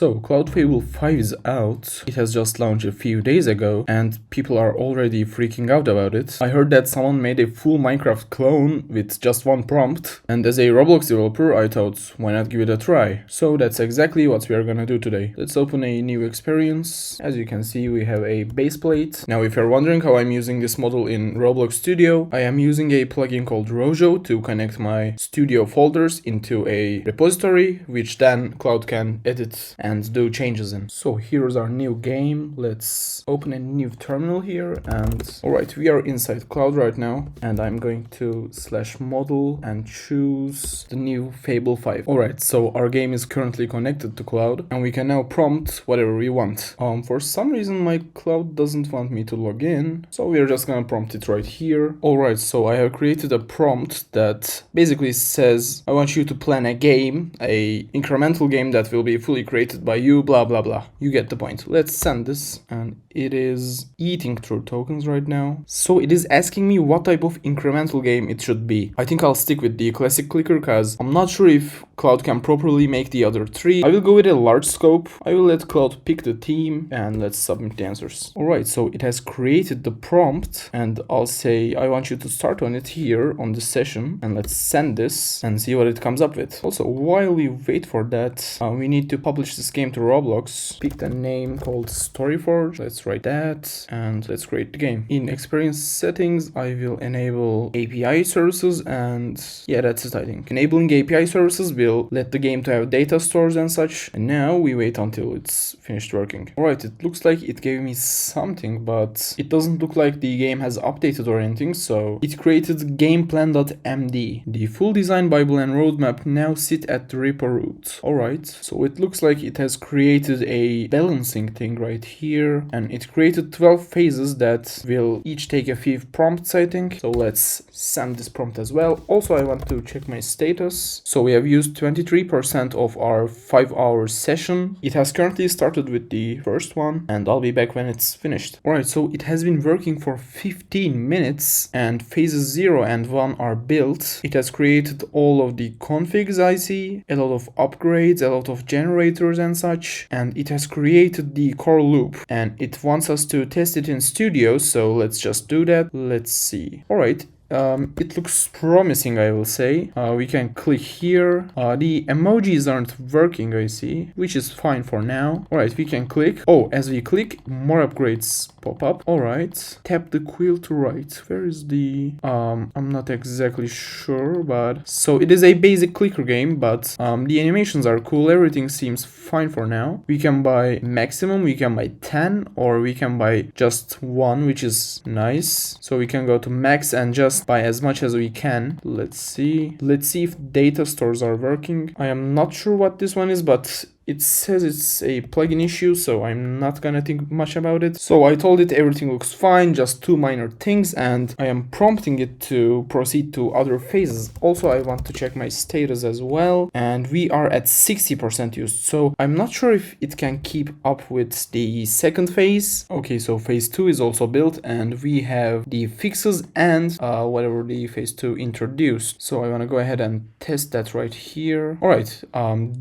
So, Claude Fable 5 is out. It has just launched a few days ago, and people are already freaking out about it. I heard that someone made a full Minecraft clone with just one prompt, and as a Roblox developer, I thought, why not give it a try? So that's exactly what we are gonna do today. Let's open a new experience. As you can see, we have a base plate. Now, if you're wondering how I'm using this model in Roblox Studio, I am using a plugin called Rojo to connect my studio folders into a repository, which then Claude can edit and do changes in. So here's our new game. Let's open a new terminal here, and alright, we are inside Claude right now, and I'm going to /model and choose the new Fable 5. Alright, so our game is currently connected to Claude, and we can now prompt whatever we want. For some reason my Claude doesn't want me to log in, so we're just gonna prompt it right here. Alright, so I have created a prompt that basically says I want you to plan a game, a incremental game that will be fully created by you, blah blah blah. You get the point. Let's send this, and it is eating through tokens right now. So it is asking me what type of incremental game it should be. I think I'll stick with the classic clicker because I'm not sure if Claude can properly make the other three. I will go with a large scope. I will let Claude pick the theme, and let's submit the answers. Alright, so it has created the prompt, and I'll say I want you to start on it here on the session, and let's send this and see what it comes up with. Also, while we wait for that, we need to publish this game to Roblox. Pick a name called Storyforge. Let's write that, and let's create the game. In experience settings, I will enable API services, and yeah, that's it, I think. Enabling API services will let the game to have data stores and such, and now we wait until it's finished working. Alright, it looks like it gave me something, but it doesn't look like the game has updated or anything, so it created gameplan.md. The full design bible and roadmap now sit at the repo root. Alright, so it looks like it has created a balancing thing right here, and it created 12 phases that will each take a few prompts, I think. So let's send this prompt as well. Also, I want to check my status. So we have used 23% of our 5-hour session. It has currently started with the first one, and I'll be back when it's finished. Alright, so it has been working for 15 minutes, and phases 0 and 1 are built. It has created all of the configs I see, a lot of upgrades, a lot of generators and such, and it has created the core loop, and it wants us to test it in Studio, so let's just do that. Let's see. Alright. It looks promising, I will say. We can click here. The emojis aren't working, I see, which is fine for now. Alright, we can click. Oh, as we click, more upgrades pop up. Alright, tap the quill to right. Where is the... I'm not exactly sure, but... So it is a basic clicker game, but the animations are cool. Everything seems fine for now. We can buy maximum, we can buy 10, or we can buy just 1, which is nice. So we can go to max and just buy as much as we can. Let's see if data stores are working. I am not sure what this one is, but it says it's a plugin issue, so I'm not gonna think much about it. So I told it everything looks fine, just 2 minor things, and I am prompting it to proceed to other phases. Also, I want to check my status as well, and we are at 60% used, so I'm not sure if it can keep up with the second phase. Okay, so phase 2 is also built, and we have the fixes and whatever the phase 2 introduced. So I want to go ahead and test that right here. Alright,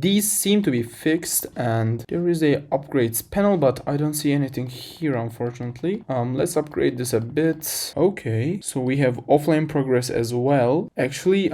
these seem to be fixed, and there is a upgrades panel, but I don't see anything here, unfortunately. Let's upgrade this a bit. Okay, so we have offline progress as well. Actually,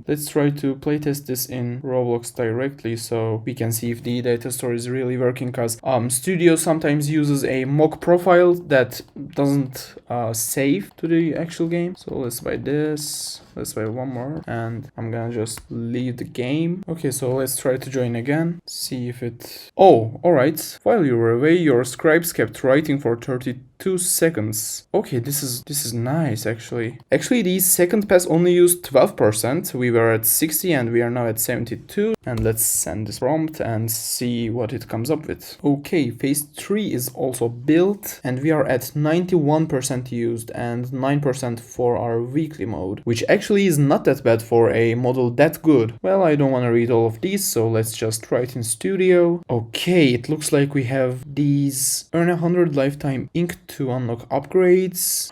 let's try to playtest this in Roblox directly so we can see if the data store is really working, because Studio sometimes uses a mock profile that doesn't save to the actual game. So let's buy this. Let's buy one more, and I'm gonna just leave the game. Okay, so let's try to join again. See if it... Oh, alright. While you were away, your scribes kept writing for 32 seconds. Okay, this is nice, actually. Actually, the second pass only used 12%. We were at 60 and we are now at 72. And let's send this prompt and see what it comes up with. Okay, phase 3 is also built, and we are at 91% used and 9% for our weekly mode, which actually is not that bad for a model that good. Well, I don't want to read all of these, so let's just write in Studio. Okay, it looks like we have these earn 100 lifetime ink to unlock upgrades.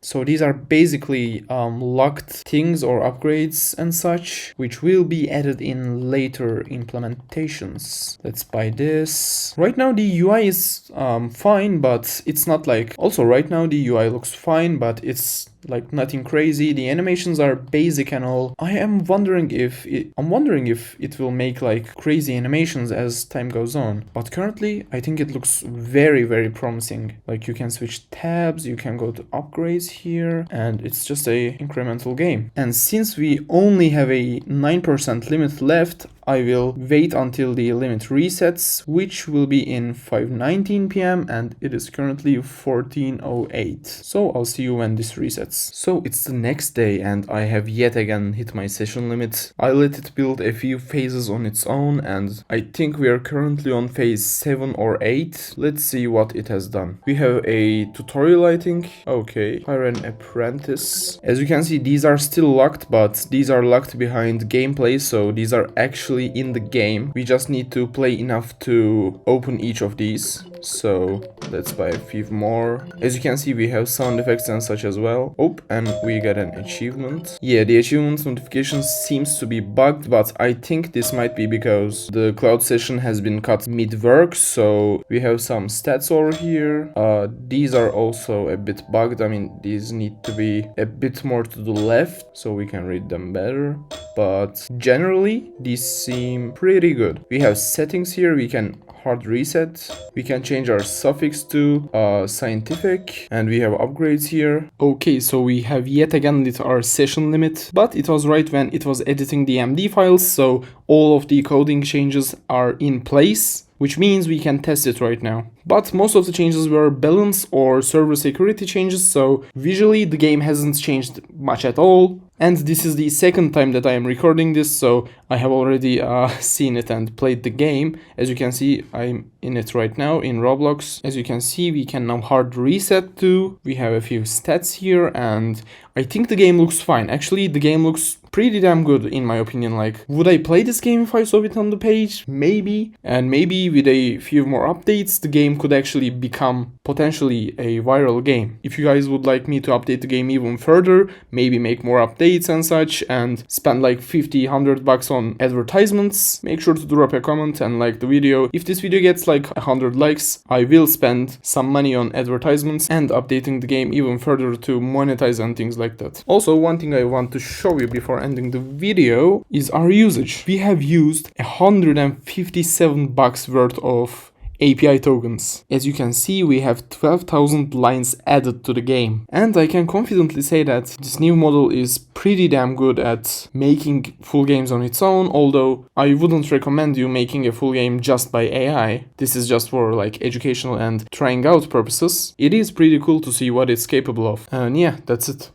So these are basically locked things or upgrades and such, which will be added in later implementations. Let's buy this. Right now the UI is fine, but it's not like... Also right now the UI looks fine, but it's like nothing crazy. The animations are basic and all. I'm wondering if it will make like crazy animations as time goes on. But currently I think it looks very, very promising. Like you can switch tabs, you can go to upgrades here, and it's just a incremental game. And since we only have a 9% limit left, I will wait until the limit resets, which will be in 5:19 p.m. and it is currently 14:08. So I'll see you when this resets. So it's the next day and I have yet again hit my session limit. I let it build a few phases on its own and I think we are currently on phase 7 or 8. Let's see what it has done. We have a tutorial, I think. Okay, hire an apprentice. As you can see, these are still locked, but these are locked behind gameplay, so these are actually in the game. We just need to play enough to open each of these. So let's buy a few more. As you can see, we have sound effects and such as well. Oh, and we got an achievement. Yeah, the achievement notification seems to be bugged, but I think this might be because the cloud session has been cut mid-work. So we have some stats over here. These are also a bit bugged. I mean, these need to be a bit more to the left so we can read them better. But generally, these seem pretty good. We have settings here. We can hard reset. We can change our suffix to scientific, and we have upgrades here. Okay, so we have yet again lit our session limit, but it was right when it was editing the MD files, so all of the coding changes are in place, which means we can test it right now. But most of the changes were balance or server security changes, so visually the game hasn't changed much at all. And this is the second time that I am recording this, so I have already seen it and played the game. As you can see, I'm in it right now in Roblox. As you can see, we can now hard reset too. We have a few stats here, and I think the game looks fine. Actually, the game looks pretty damn good in my opinion. Like, would I play this game if I saw it on the page? Maybe. And maybe with a few more updates, the game could actually become potentially a viral game. If you guys would like me to update the game even further, maybe make more updates and such, and spend like $50-100 on advertisements, make sure to drop a comment and like the video. If this video gets like 100 likes, I will spend some money on advertisements and updating the game even further to monetize and things like that. Also, one thing I want to show you before ending the video is our usage. We have used $157 worth of API tokens. As you can see, we have 12,000 lines added to the game. And I can confidently say that this new model is pretty damn good at making full games on its own, although I wouldn't recommend you making a full game just by AI. This is just for like educational and trying out purposes. It is pretty cool to see what it's capable of. And yeah, that's it.